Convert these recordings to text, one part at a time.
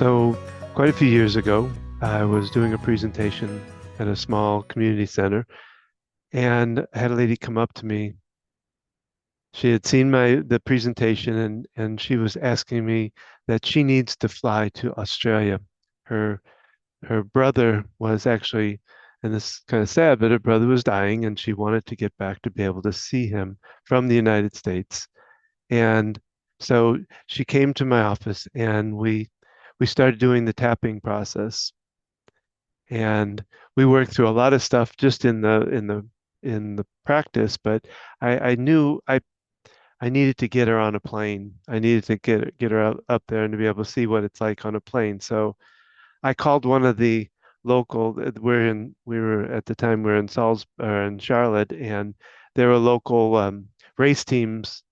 So, quite a few years ago, I was doing a presentation at a small community center, and I had a lady come up to me. She had seen the presentation, and she was asking me that she needs to fly to Australia. Her her brother was actually, and this is kind of sad, but her brother was dying, and she wanted to get back to be able to see him from the United States. And so she came to my office, and we started doing the tapping process. And we worked through a lot of stuff just in the practice, but I knew I needed to get her on a plane. I needed to get her up there and to be able to see what it's like on a plane. So I called one of the local. We were at the time we were in in Charlotte, and there were local race teams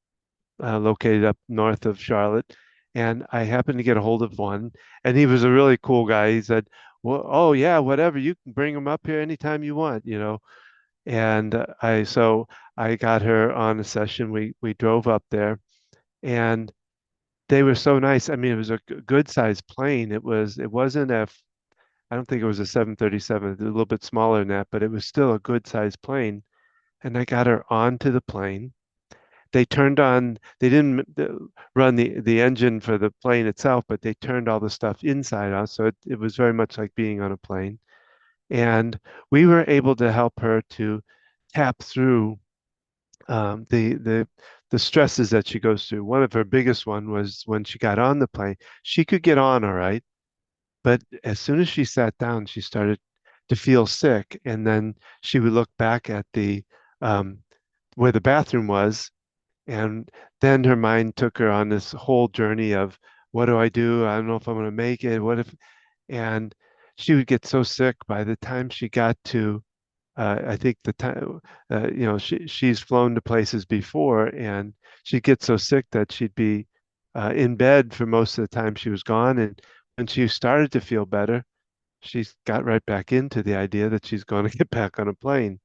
located up north of Charlotte. And I happened to get a hold of one, and he was a really cool guy. He said, "Well, oh yeah, whatever, you can bring him up here anytime you want." And I got her on a session. We drove up there, and they were so nice. I mean, it was a good sized plane. It wasn't I don't think it was a 737, a little bit smaller than that, but it was still a good sized plane. And I got her onto the plane. They didn't run the engine for the plane itself, but they turned all the stuff inside out. So it was very much like being on a plane. And we were able to help her to tap through um, the the the stresses that she goes through. One of her biggest one was when she got on the plane. She could get on all right, but as soon as she sat down, she started to feel sick, and then she would look back at the um, where the bathroom was, and then her mind took her on this whole journey of what do I do? I don't know if I'm going to make it. What if? And she would get so sick by the time she got to I think the time, she's flown to places before, and she'd get so sick that she'd be in bed for most of the time she was gone. And when she started to feel better, she got right back into the idea that she's going to get back on a plane.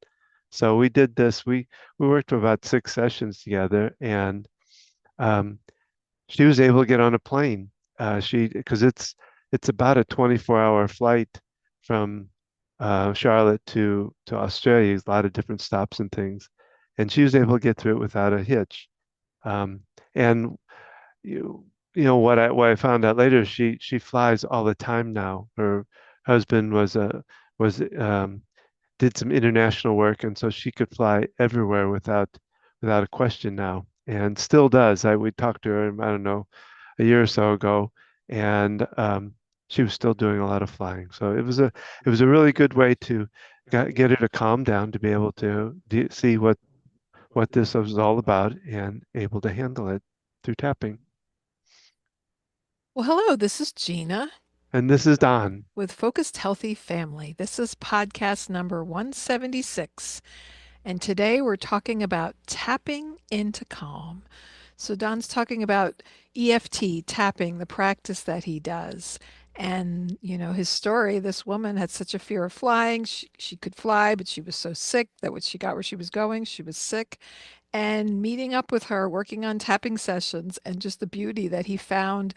So we did this. We worked for about 6 sessions together, and um, she was able to get on a plane. She because it's about a 24-hour flight from Charlotte to Australia. A lot of different stops and things, and she was able to get through it without a hitch. Um, and you know what I found out later, she flies all the time now. Her husband was did some international work, and so she could fly everywhere without a question now, and still does. We talked to her, I don't know, a year or so ago, and she was still doing a lot of flying. So it was a really good way to get her to calm down, to be able to see what this was all about, and able to handle it through tapping. Well, hello, this is Gina And this is Don. with Focused Healthy Family. This is podcast number 176. And today we're talking about tapping into calm. So, Don's talking about EFT tapping, the practice that he does. And, his story, this woman had such a fear of flying. She could fly, but she was so sick that when she got where she was going, she was sick. And meeting up with her, working on tapping sessions, and just the beauty that he found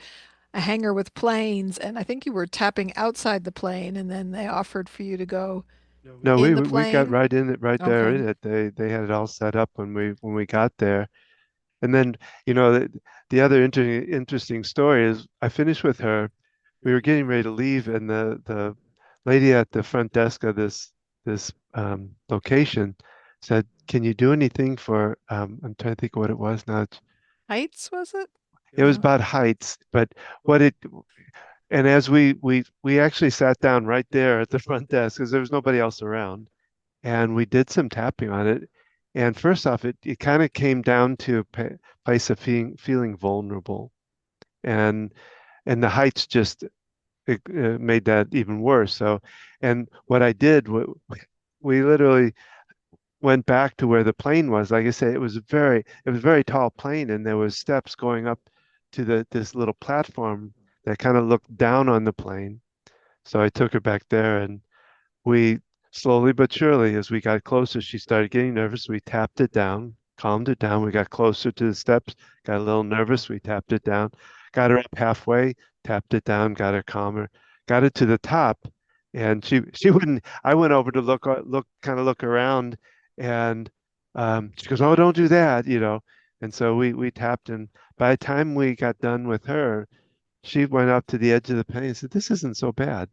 a hangar with planes, and I think you were tapping outside the plane, and then they offered for you to go No, in the we got plane. right in it, right there Okay. in it. They had it all set up when we got there. And then, the other interesting story is I finished with her. We were getting ready to leave, and the lady at the front desk of this location said, "Can you do anything for?" I'm trying to think of what it was now. Heights, was it? It was about heights, but what it and as we actually sat down right there at the front desk because there was nobody else around, and we did some tapping on it. And first off, it kind of came down to a place of feeling vulnerable, and the heights just made that even worse. So, and what I did, we literally went back to where the plane was. Like I said, it was a very tall plane, and there was steps going up to this little platform that kind of looked down on the plane. So I took her back there, and we slowly but surely, as we got closer, she started getting nervous. We tapped it down, calmed it down. We got closer to the steps, got a little nervous. We tapped it down, got her up halfway, tapped it down, got her calmer, got it to the top, and she wouldn't. I went over to look around, and she goes, "Oh, don't do that," you know. And so we tapped, and by the time we got done with her, she went up to the edge of the penny and said, "This isn't so bad."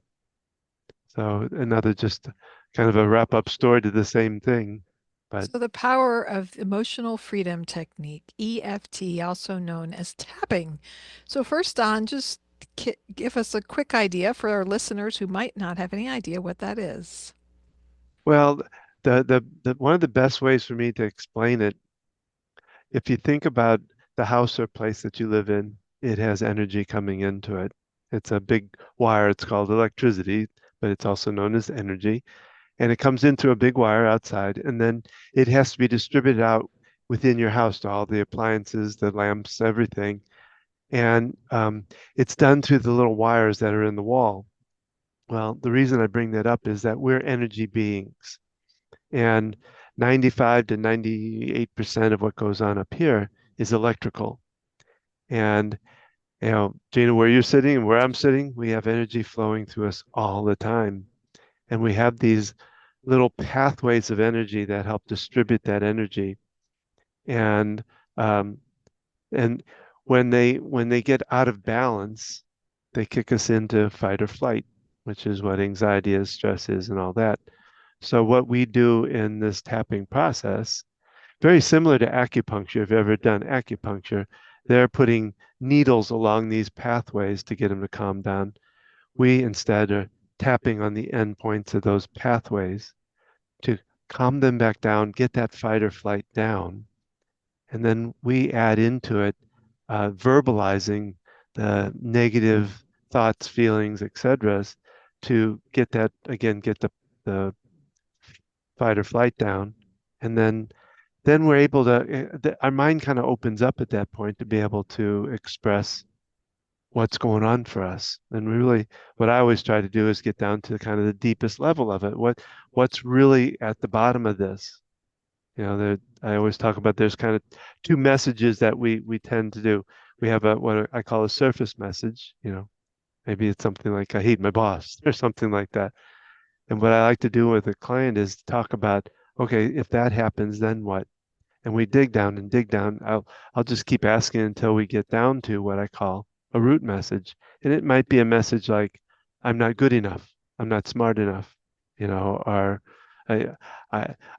So another just kind of a wrap up story to the same thing, but So the power of emotional freedom technique, EFT, also known as tapping. So first, Don, just give us a quick idea for our listeners who might not have any idea what that is. well, the one of the best ways for me to explain it, if you think about the house or place that you live in, it has energy coming into it. It's a big wire. It's called electricity, but it's also known as energy. And it comes in through a big wire outside, and then it has to be distributed out within your house to all the appliances, the lamps, everything. And it's done through the little wires that are in the wall. Well, the reason I bring that up is that we're energy beings, and 95 to 98% of what goes on up here is electrical. And Gina, where you're sitting and where I'm sitting, we have energy flowing through us all the time. And we have these little pathways of energy that help distribute that energy. And um, and when they get out of balance, they kick us into fight or flight, which is what anxiety is, stress is, and all that. So what we do in this tapping process, very similar to acupuncture, if you've ever done acupuncture, they're putting needles along these pathways to get them to calm down. We instead are tapping on the end points of those pathways to calm them back down, get that fight or flight down. And then we add into it verbalizing the negative thoughts, feelings, etc., to get that again, get the fight or flight down. And then we're able to, our mind kind of opens up at that point to be able to express what's going on for us. And we really, what I always try to do is get down to kind of the deepest level of it. What's really at the bottom of this? I always talk about there's kind of two messages that we tend to do. We have what I call a surface message. Maybe it's something like I hate my boss or something like that. And what I like to do with a client is talk about, okay, if that happens, then what? And we dig down and dig down. I'll just keep asking until we get down to what I call a root message. And it might be a message like, I'm not good enough. I'm not smart enough, or I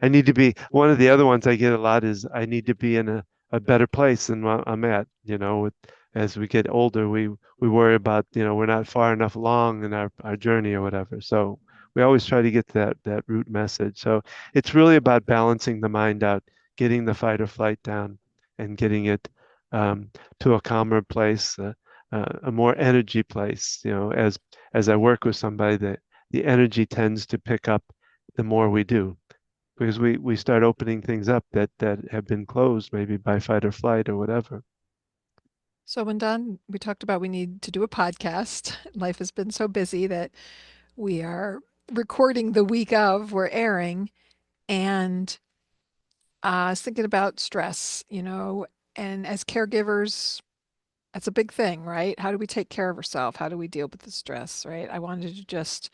I need to be one of the other ones I get a lot is I need to be in a better place than what I'm at. As we get older, we worry about, we're not far enough along in our journey or whatever. So we always try to get to that root message. So it's really about balancing the mind out, getting the fight or flight down, and getting it to a calmer place, a more energy place. As I work with somebody, that the energy tends to pick up the more we do, because we start opening things up that have been closed, maybe by fight or flight or whatever. So when Don, we talked about we need to do a podcast. Life has been so busy that we are recording the week of, we're airing, and I was thinking about stress, and as caregivers, that's a big thing, right? How do we take care of ourselves? How do we deal with the stress, right? I wanted to just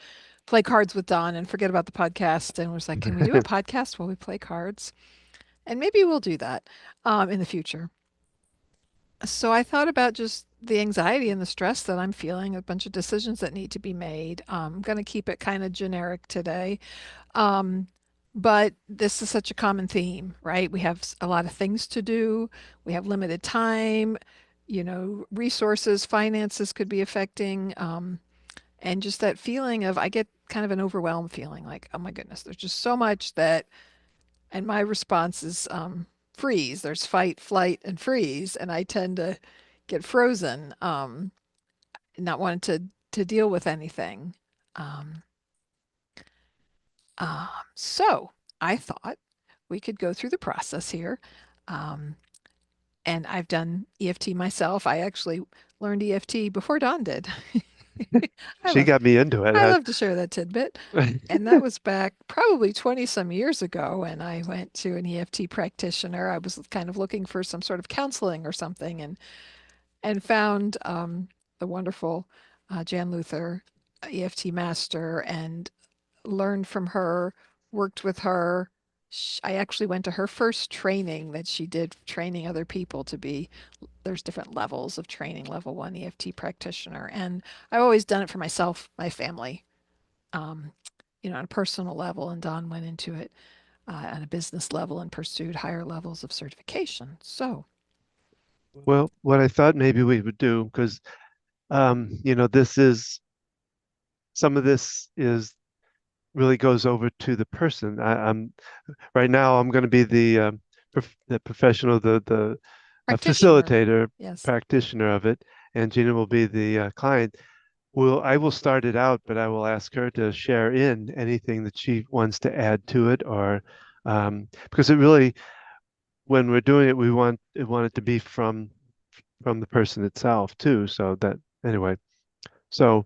play cards with Don and forget about the podcast and was like, can we do a podcast while we play cards? And maybe we'll do that in the future. So I thought about just the anxiety and the stress that I'm feeling, a bunch of decisions that need to be made. I'm going to keep it kind of generic today. Um, but this is such a common theme, right? We have a lot of things to do. We have limited time, resources, finances could be affecting, and just that feeling of, I get kind of an overwhelmed feeling like, oh my goodness, there's just so much that, and my response is freeze. There's fight, flight, and freeze. And I tend to get frozen, not wanting to deal with anything. Um, so I thought we could go through the process here. Um, and I've done EFT myself. I actually learned EFT before Dawn did. I She love got me into I it. love to share that tidbit. And that was back probably 20 some years ago. And I went to an EFT practitioner. I was kind of looking for some sort of counseling or something and found the wonderful Jan Luther, EFT master, and learned from her, worked with her. I actually went to her first training that she did, training other people to be, there's different levels of training, level one EFT practitioner. And I've always done it for myself, my family, um, on a personal level. And Don went into it on a business level and pursued higher levels of certification. So, Well, what I thought maybe we would do, because this is some of this is really goes over to the person. I'm right now. I'm going to be the professional, the practitioner, facilitator, yes. practitioner of it, and Gina will be the client. I will start it out, but I will ask her to share in anything that she wants to add to it, or because it really, when we're doing it, we want it to be from the person itself too. So that anyway, so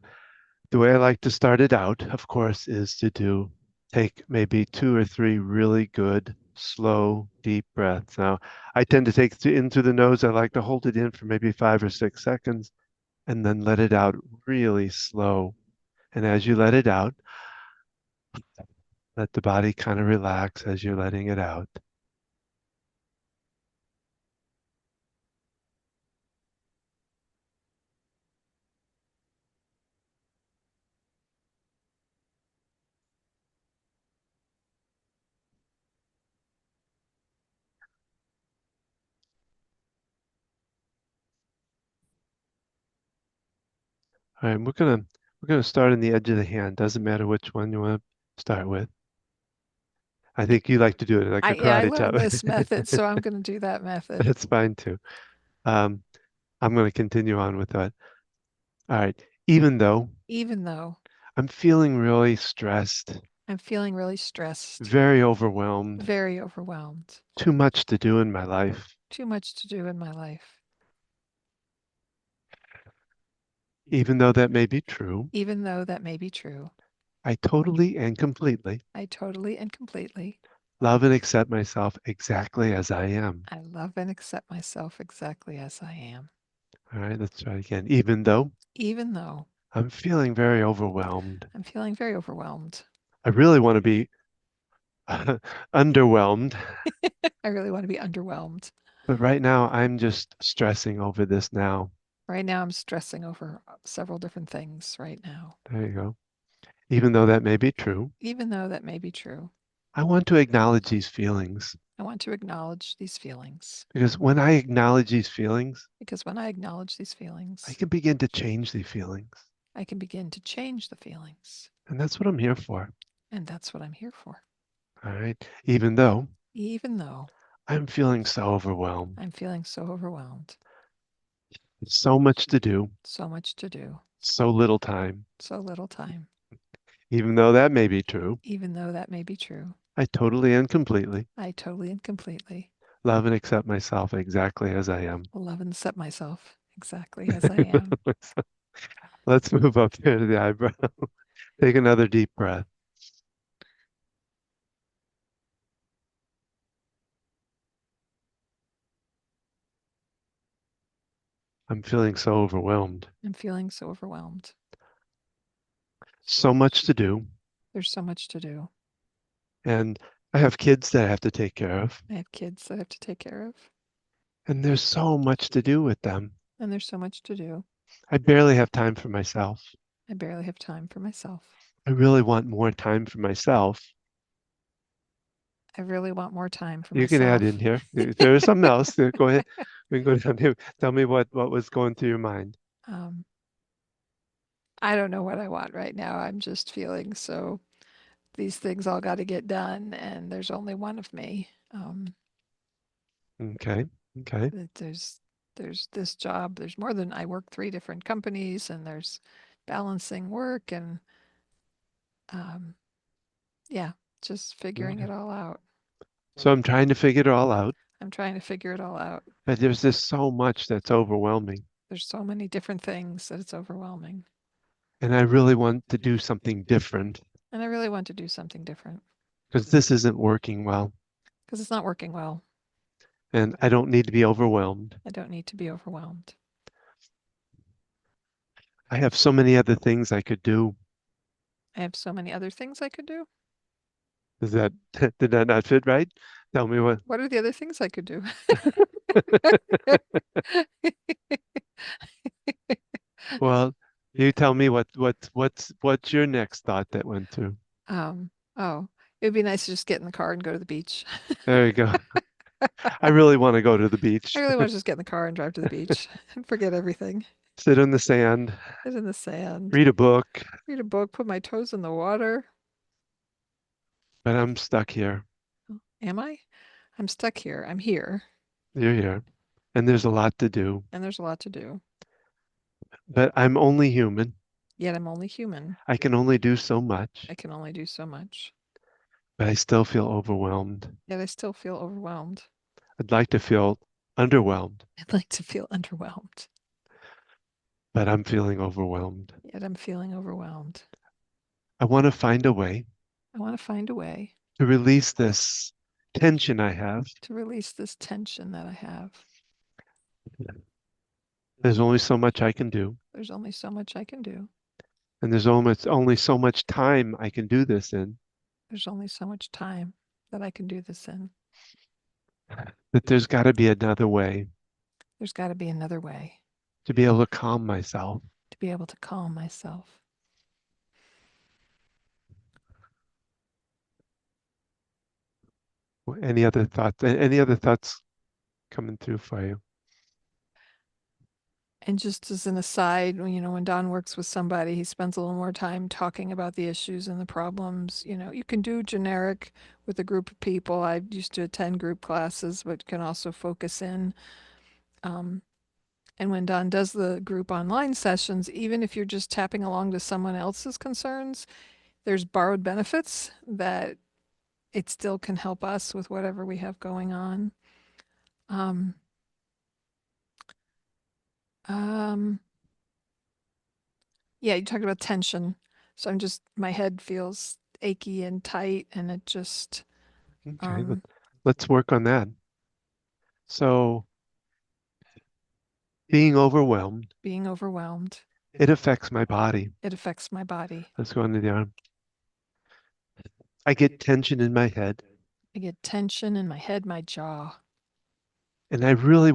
the way I like to start it out, of course, is to take maybe two or three really good, slow, deep breaths. Now, I tend to take it in through the nose. I like to hold it in for maybe 5 or 6 seconds and then let it out really slow. And as you let it out, let the body kind of relax as you're letting it out. All right, we're gonna start on the edge of the hand. Doesn't matter which one you want to start with. I think you like to do it like a I karate chop. learned this method, so I'm going to do that method. That's fine too. Um, I'm going to continue on with that. All right. Even though Even though I'm feeling really stressed, I'm feeling really stressed, very overwhelmed, very overwhelmed, too much to do in my life, too much to do in my life. even though that may be true, Even though that may be true, I totally and completely I totally and completely, love and accept myself exactly as I am. I love and accept myself exactly as I am. All right, let's try again. Even though Even though I'm feeling very overwhelmed, I'm feeling very overwhelmed, I really want to be underwhelmed, I really want to be underwhelmed. but right now I'm just stressing over this now. Right now, I'm stressing over several different things right now. There you go. Even though that may be true, Even though that may be true, I want to acknowledge these feelings I want to acknowledge these feelings because when I acknowledge these feelings, because when I acknowledge these I feelings, can begin to change the feelings. I can begin to change the feelings. And that's what I'm here for. And that's what I'm here for. All right. Even though Even though I'm feeling so overwhelmed, I'm feeling so overwhelmed, so much to do, so much to do, so little time. so little time. Even though that may be true, Even though that may be true, I totally and completely I totally and completely love and accept myself exactly as I am. love and accept myself exactly as I am. Let's move up here to the eyebrow. Take another deep breath. I'm feeling so overwhelmed. I'm feeling so overwhelmed. So much to do. There's so much to do. And I have kids that I have to take care of. I have kids that I have to take care of, And there's so much to do with them. and there's so much to do. I barely have time for myself. I barely have time for myself. I really want more time for myself. I really want more time for You can add in myself. here. If there is something else, go ahead. We can go down here. Tell me what was going through your mind. Um, I don't know what I want right now. I'm just feeling so these things all got to get done, and there's only one of me. Okay. Okay. There's this job. There's more than I work three different companies, and there's balancing work and um, yeah, just figuring Okay. it all out. So I'm trying to figure it all out, I'm trying to figure it all out. but there's just so much that's overwhelming. There's so many different things that it's overwhelming, And I really want to do something different and I really want to do something different because this isn't working well. because it's not working well. And I don't need to be overwhelmed. I don't need to be overwhelmed. I have so many other things I could do. I have so many other things I could do. Does that did that not fit right? Tell me what. What are the other things I could do? Well, you tell me what's your next thought that went through? Oh, it would be nice to just get in the car and go to the beach. There you go. I really want to go to the I beach, really want to just get in the car and drive to the beach and forget everything. sit in the sand, Sit in the sand, read a book, read a book, put my toes in the water. but I'm stuck here. Am I? I'm stuck here. I'm here, You're here, and there's a lot to do, and there's a lot to do. but I'm only human. Yet I'm only human. I can only do so much, I can only do so much. but I still feel overwhelmed. Yet I still feel overwhelmed. I'd like to feel underwhelmed, I'd like to feel underwhelmed. but I'm feeling overwhelmed. Yet I'm feeling overwhelmed. I want to find a way I want to find a way to release this tension I have. to release this tension that I have. There's only so much I can do, There's only so much I can do. and there's almost only so much time I can do this in. There's only so much time that I can do this in. That there's got to be another way There's got to be another way to be able to calm myself. to be able to calm myself. Any other thoughts? Any other thoughts coming through for you? And just as an aside, when Don works with somebody, he spends a little more time talking about the issues and the problems. You can do generic with a group of people. I used to attend group classes, but can also focus in. Um, and when Don does the group online sessions, even if you're just tapping along to someone else's concerns, there's borrowed benefits that it still can help us with whatever we have going on. Um, um, Yeah, you talked about tension. So my head feels achy and tight, and it just, Okay, um, let's work on that. So, being overwhelmed, being overwhelmed, it affects my body. it affects my body. Let's go into the arm. I get tension in my head, I get tension in my head, my jaw. and I really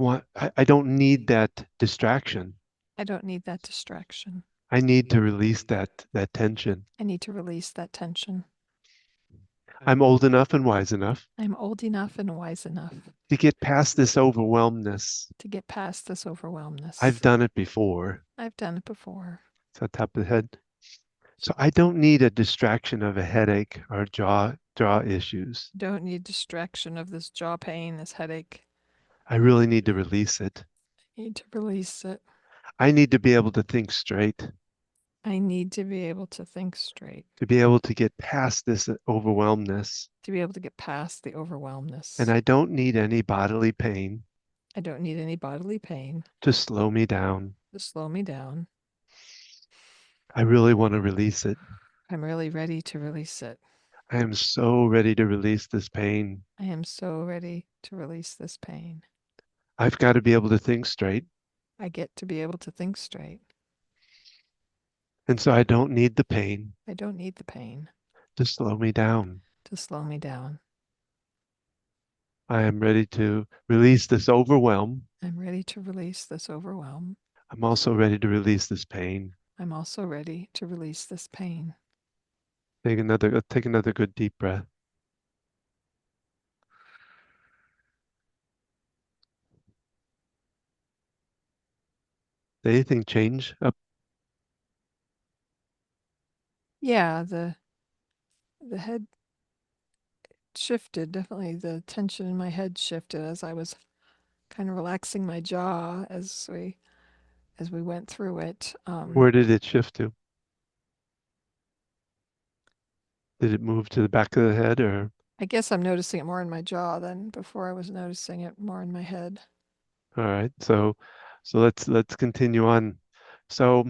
I don't need that distraction. I don't need that distraction. I need to release that tension. I need to release that tension. I'm old enough and wise enough I'm old enough and wise enough to get past this overwhelmness. to get past this I've overwhelmness. done it before. I've done it before. It's on top of the head. So I don't need a distraction of a headache or jaw issues. Don't need distraction of this jaw pain, this headache. I really need to release it. I need to release it. I need to be able to think straight, I need to be able to think straight, to be able to get past this overwhelmness. to be able to get past the And overwhelmness. I don't need any bodily pain I don't need any bodily pain to slow me down. to slow me down. I really want to release it. I'm really ready to release it. I am so ready to release this pain. I am so ready to release this pain. I've got to be able to think straight. I get to be able to think straight. And so I don't need the pain I don't need the pain to slow me down. to slow me down. I am ready to release this overwhelm. I'm ready to release this overwhelm. I'm also ready to release this pain. I'm also ready to release this pain. Take another good deep breath. Did anything change up? Yeah, the head shifted. Definitely the tension in my head shifted as I was kind of relaxing my jaw as we went through it. Where did it shift to? Did it move to the back of the head or? I guess I'm noticing it more in my jaw than before I was noticing it more in my head. All right. So let's continue on. So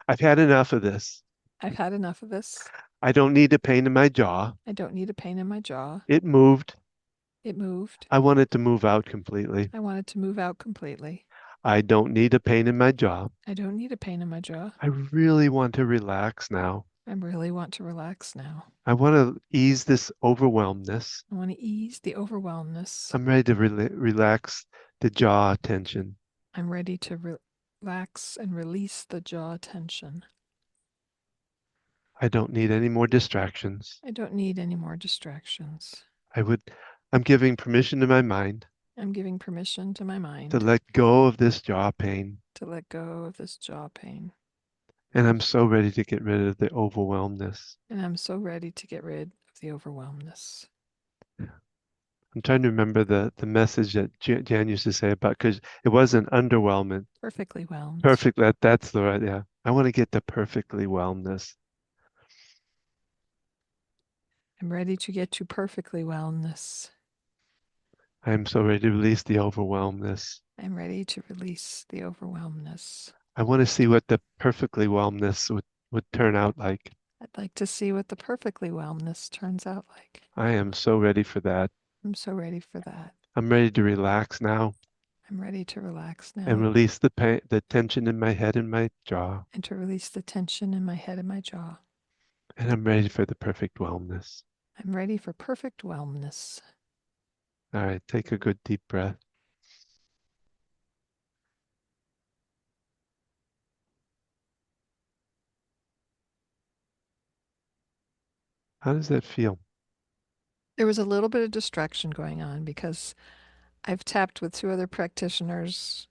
I've had enough of this. I've had enough of this. I don't need a pain in my jaw. I don't need a pain in my jaw. It moved. It moved. I want it to move out completely. I want it to move out completely. I don't need a pain in my jaw. I don't need a pain in my jaw. I really want to relax now. I really want to relax now. I want to ease this overwhelmness. I want to ease the overwhelmness. I'm ready to relax the jaw tension. I'm ready to relax and release the jaw tension. I don't need any more distractions. I don't need any more distractions. I would, I'm giving permission to my mind I'm giving permission to my to mind let go of this jaw pain. to let go of this jaw pain. And I'm so ready to get rid of the overwhelmness. And I'm so ready to get rid of the overwhelmness. I'm trying to remember the message that Jan used to say about, because it wasn't underwhelming. Perfectly whelmed. Perfect. That's the right. Yeah. I want to get to perfectly wellness. I'm ready to get to perfectly wellness. I am so ready to release the overwhelmness. I'm ready to release the overwhelmness. I want to see what the perfectly wellness would turn out like. I'd like to see what the perfectly wellness turns out like. I am so ready for that. I'm so ready for that. I'm ready to relax now I'm ready to relax and now release the pain, the tension in my head and my jaw. and to release the tension in my head and my jaw. And I'm ready for the perfect wellness. I'm ready for perfect wellness. All right, take a good deep breath. How does that feel? There was a little bit of distraction going on because I've tapped with two other practitioners.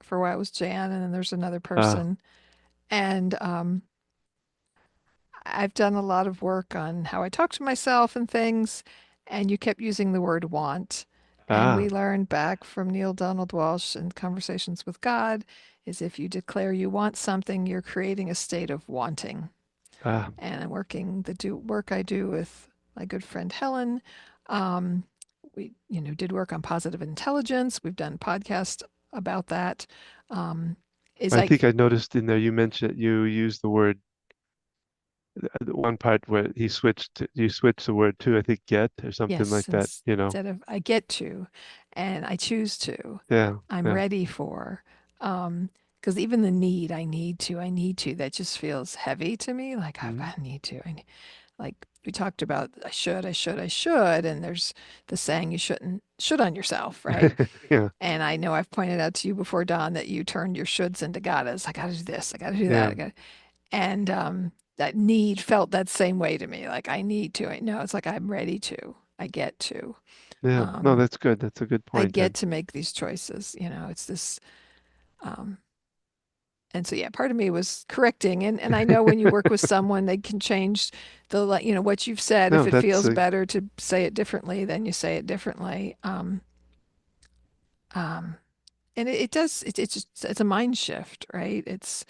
For a while it was Jan, and then there's another Ah, person. And I've done a lot of work on how I talk to myself and things. And you kept using the word want. And ah, we learned back from Neil Donald Walsh in Conversations with God is if you declare you want something, you're creating a state of wanting. ah. And I'm working the work I do with my good friend Helen. Um, we did work on positive intelligence. We've done podcasts about that. Um, is I think like I noticed in there you mentioned you used the word the one part where you switched the word to I think get or something yes, like that, you know. instead of I get to, and I choose to. Yeah, I'm yeah. ready for. Because even the need, I need to, that just feels heavy to me. Like Mhm. I need to. Like we talked about, I should, and there's the saying you should on yourself, right? Yeah, And I know I've pointed out to you before, Don, that you turned your shoulds into gottas. I got to do this. I got to do that. yeah, And that need felt that same way to me. Like I need to. I know it's like I'm ready to. I get to. yeah. No, Um, that's good. That's a good I point get then. to make these choices. It's this. Um, and so, yeah, part of me was correcting. And I know when you work with someone, they can change what you've said. If No, it that's feels better to say it differently, then you say it differently. Um, and it does, it's a mind shift, right? It's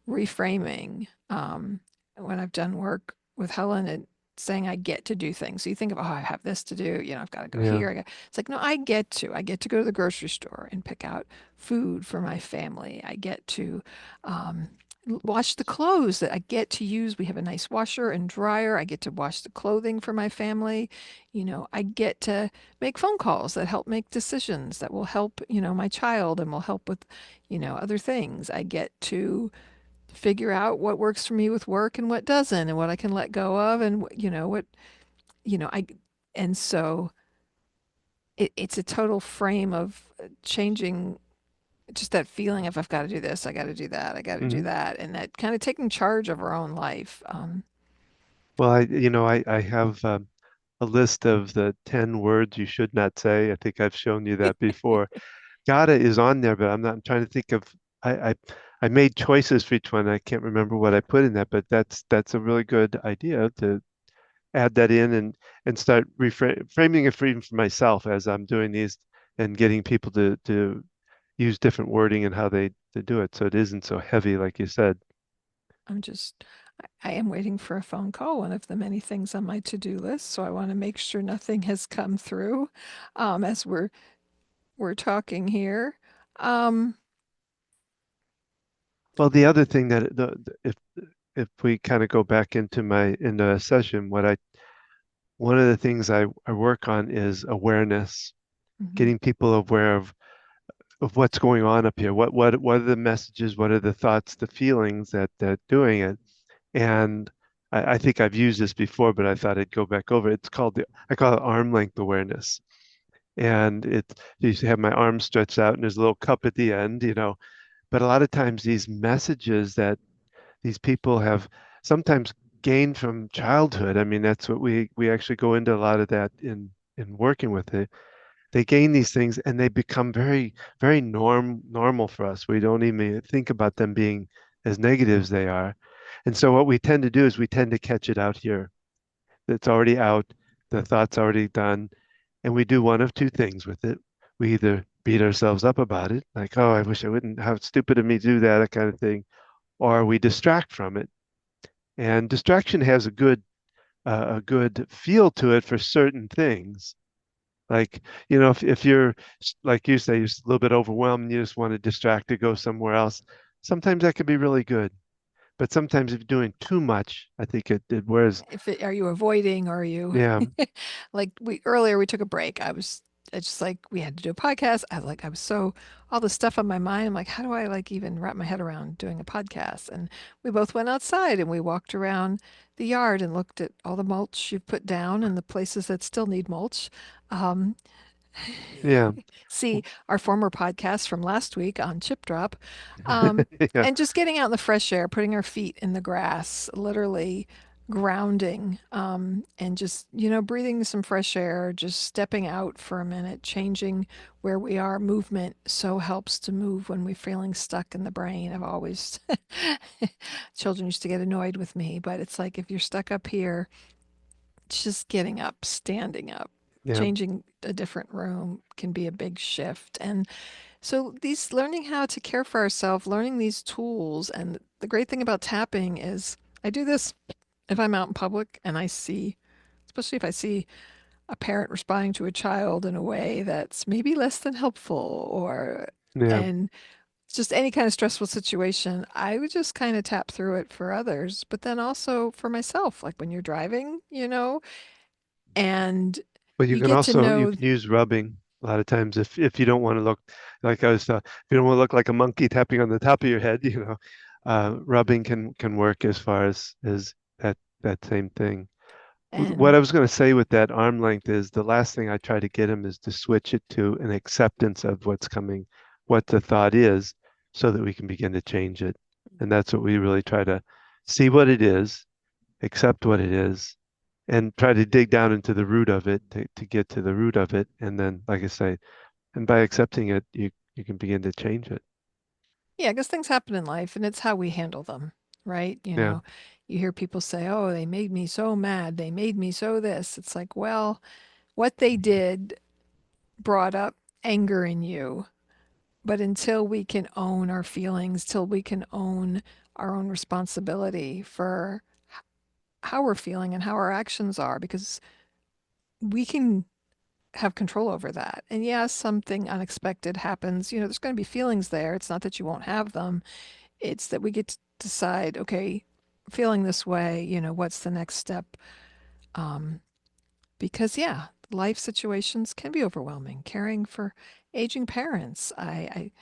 reframing. When I've done work with Helen and saying I get to do things. So you think of, oh, I have this to do, I've got to go yeah. here. It's like, no, I get to go to the grocery store and pick out food for my family. I get to um, wash the clothes that I get to use. We have a nice washer and dryer. I get to wash the clothing for my family. I get to make phone calls that help make decisions that will help, my child and will help with, other things. I get to figure out what works for me with work and what doesn't and what I can let go of and what I and so it's a total frame of changing just that feeling of I've got to do this, I got to do that, I got to do Hmm. that, and that kind of taking charge of our own life. Well, I have a list of the 10 words you should not say. I think I've shown you that before. Gotta is on there, but I'm trying to think of I I, I made choices for each one. I can't remember what I put in that, but that's a really good idea to add that in and start framing it for even for myself as I'm doing these and getting people to use different wording and how they to do it so it isn't so heavy like you said. I'm just I am waiting for a phone call, one of the many things on my to-do list, so I want to make sure nothing has come through as we're talking here. Um, Well, the other thing that if we kind of go back into my in the session, one of the things I work on is awareness, mhm. getting people aware of. of what's going on up here. What are the messages? What are the thoughts, the feelings that doing it? And I think I've used this before, but I thought I'd go back over. It's called I call it arm length awareness. And you have my arms stretched out and there's a little cup at the end, but a lot of times these messages that these people have sometimes gained from childhood. I mean, that's what we actually go into a lot of that in working with it. They gain these things and they become very, very normal for us. We don't even think about them being as negative as they are. And so what we tend to do is we tend to catch it out here. It's already out, the thought's already done, and we do one of two things with it. We either beat ourselves up about it, like, oh, I wish I wouldn't, how stupid of me to do that, that kind of thing, or we distract from it. And distraction has a good feel to it for certain things. Like, if you're, like you say, you're a little bit overwhelmed and you just want to distract to go somewhere else, sometimes that could be really good. But sometimes if you're doing too much, I think it wears, Are you avoiding? Or are you yeah, like we earlier we took a break. I just like we had to do a podcast. I was so all the stuff on my mind. I'm like, how do I like even wrap my head around doing a podcast? And we both went outside and we walked around the yard and looked at all the mulch you've put down and the places that still need mulch. Um, yeah, See our former podcast from last week on Chip Drop. Um, yeah, and just getting out in the fresh air, putting our feet in the grass, literally grounding, and just, breathing some fresh air, just stepping out for a minute, changing where we are. Movement so helps to move when we're feeling stuck in the brain. I've always, children used to get annoyed with me, but it's like if you're stuck up here, just getting up, standing up, yeah. changing a different room can be a big shift. And so these learning how to care for ourselves, learning these tools, and the great thing about tapping is I do this if I'm out in public and I see, especially if I see a parent responding to a child in a way that's maybe less than helpful or Yeah. and just any kind of stressful situation, I would just kind of tap through it for others, but then also for myself, like when you're driving, and But you get to you know. can use rubbing a lot of times if you don't want to look like if you don't want to look like a monkey tapping on the top of your head, rubbing can work as far as that same thing. What And I was going to say with that arm length is the last thing I try to get him is to switch it to an acceptance of what's coming, what the thought is, so that we can begin to change it. And that's what we really try to see what it is, accept what it is, and try to dig down into the root of it to get to the root of it. And then, like I say, and by accepting it, you can begin to change it. yeah, because things happen in life and it's how we handle them, right? Yeah. You hear people say, oh, they made me so mad. They made me so this. It's like, well, what they did brought up anger in you. But until we can own our feelings, till we can own our own responsibility for how we're feeling and how our actions are, because we can have control over that. And yes, something unexpected happens. There's going to be feelings there. It's not that you won't have them. It's that we get to decide, okay, feeling this way, what's the next step? Um, because yeah, life situations can be overwhelming. Caring for aging parents. I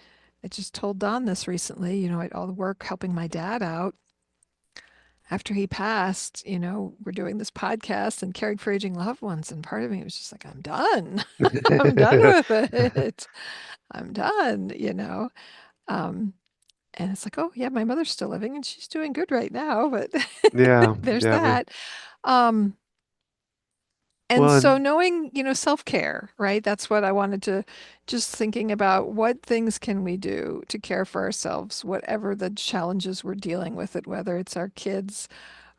just told Don this recently, all the work helping my dad out after he passed, we're doing this podcast and caring for aging loved ones. And part of me was just like, I'm done. I'm done with it. I'm done. Um, and it's like, oh, yeah, my mother's still living and she's doing good right now, but Yeah. there's Yeah. that. Um, and Well, so and knowing, self-care, right? That's what I wanted to just thinking about what things can we do to care for ourselves, whatever the challenges we're dealing with it, whether it's our kids,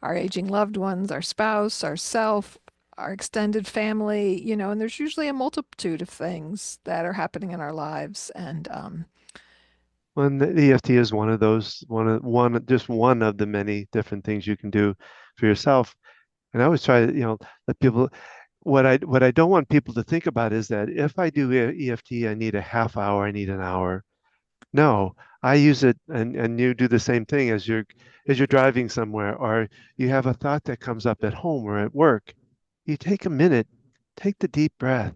our aging loved ones, our spouse, ourself, our extended family, and there's usually a multitude of things that are happening in our lives. And Well, the EFT is one of those, just one of the many different things you can do for yourself. And I always try to, let people, what I don't want people to think about is that if I do EFT, I need a half hour, I need an hour. No, I use it, and you do the same thing as you're driving somewhere, or you have a thought that comes up at home or at work. You take a minute, take the deep breath,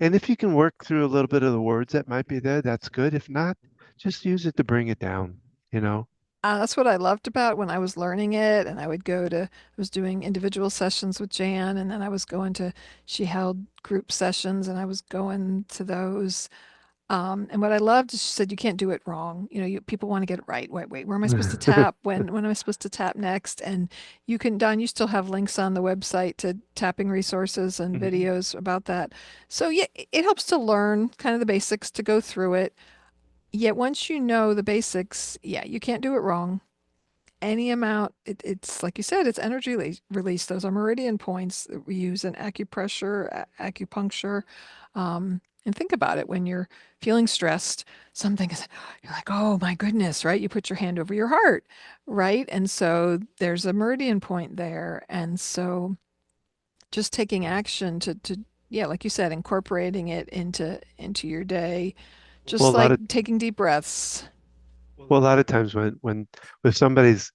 And if you can work through a little bit of the words that might be there, that's good. If not, just use it to bring it down, you know? That's what I loved about when I was learning it, and I was doing individual sessions with Jan, and then I was going to, she held group sessions, and I was going to those. And what I loved is she said, you can't do it wrong. People want to get it right. Wait, where am I supposed to tap? When am I supposed to tap next? And you can, Don, you still have links on the website to tapping resources and Mhm. videos about that. So yeah, it helps to learn kind of the basics to go through it. Yet once you know the basics, yeah, you can't do it wrong. Any amount, it's like you said, it's energy release. Those are meridian points that we use in acupressure, acupuncture. And think about it when you're feeling stressed, something is, you're like, oh my goodness, right? You put your hand over your heart, right? And so there's a meridian point there. And so just taking action yeah, like you said, incorporating it into your day, Well, just a lot like of taking deep breaths. well, a lot of times when if somebody's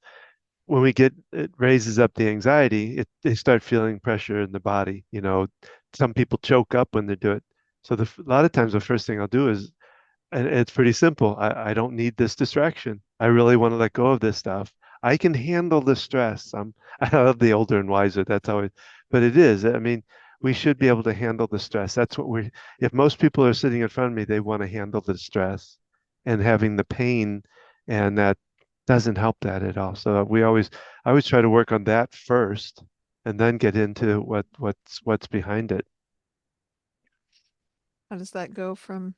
when we get it raises up the anxiety, they start feeling pressure in the body. Some people choke up when they do it. So a lot of times the first thing I'll do is, and it's pretty simple. I don't need this distraction. I really want to let go of this stuff. I can handle the stress. I love the older and wiser. That's how it, but it is. I mean, we should be able to handle the stress. That's what if most people are sitting in front of me, they want to handle the stress and having the pain, and that doesn't help that at all. So I always try to work on that first and then get into what's behind it. How does that go from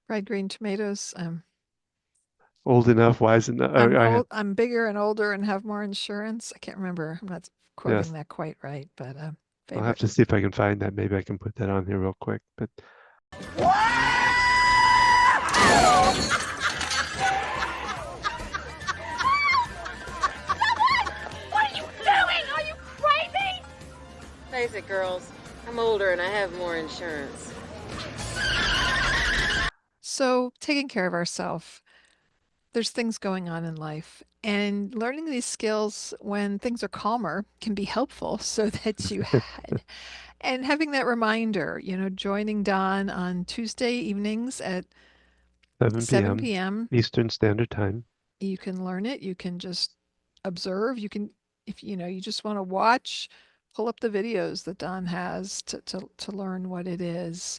fried green tomatoes? Old enough, wise enough. I'm old, I'm bigger and older and have more insurance. I can't remember. I'm not quoting Yes. that quite right, but I'll have favorite. to see if I can find that. Maybe I can put that on here real quick. But What are you doing? Are you crazy? Face it, girls. I'm older and I have more insurance. So, taking care of ourselves, there's things going on in life, and learning these skills when things are calmer can be helpful so that and having that reminder, joining Don on Tuesday evenings at 7 p.m. 7 p.m. Eastern Standard Time. You can learn it. You can just observe. You can, if you just want to watch, pull up the videos that Don has to learn what it is.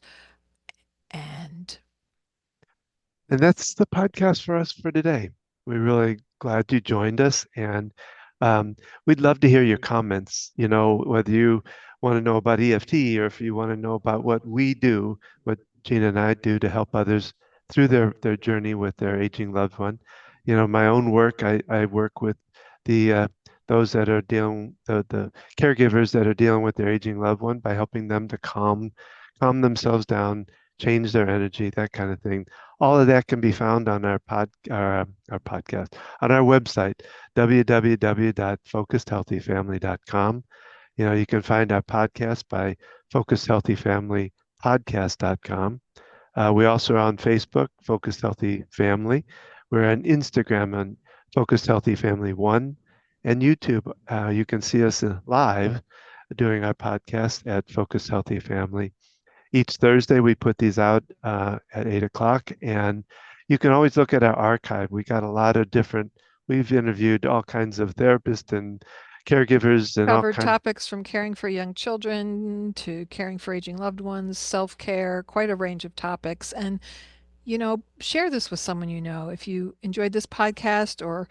And And that's the podcast for us for today. We're really glad you joined us, and we'd love to hear your comments. Whether you want to know about EFT or if you want to know about what we do, what Gina and I do to help others through their journey with their aging loved one. My own work, I work with the those that are dealing the caregivers that are dealing with their aging loved one by helping them to calm themselves down, change their energy, that kind of thing. All of that can be found on our podcast on our website, www.focusedhealthyfamily.com. You can find our podcast by focusedhealthyfamilypodcast.com. We also are on Facebook, Focused Healthy Family. We're on Instagram on Focused Healthy Family One, and YouTube. You can see us live doing our podcast at Focused Healthy Family. Each Thursday, we put these out at 8 o'clock, and you can always look at our archive. We got a lot of we've interviewed all kinds of therapists and caregivers and all covered kinds. topics from caring for young children to caring for aging loved ones, self-care, quite a range of topics. And, share this with someone you know. If you enjoyed this podcast or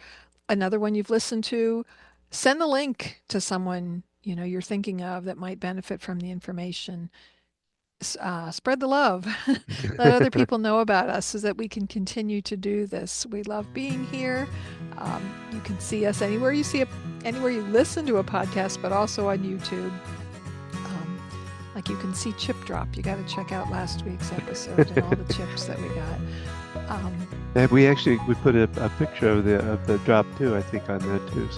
another one you've listened to, send the link to someone, you're thinking of that might benefit from the information. Spread the love. Let other people know about us so that we can continue to do this. We love being here. You can see us anywhere you listen to a podcast, but also on YouTube. Like you can see Chip Drop. You got to check out last week's episode and all the chips that we got. And we put a picture of the drop too, I think, on there too.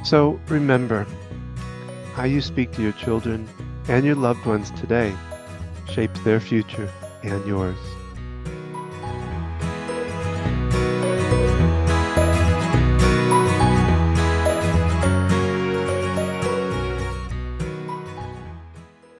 So remember, how you speak to your children and your loved ones today shapes their future and yours.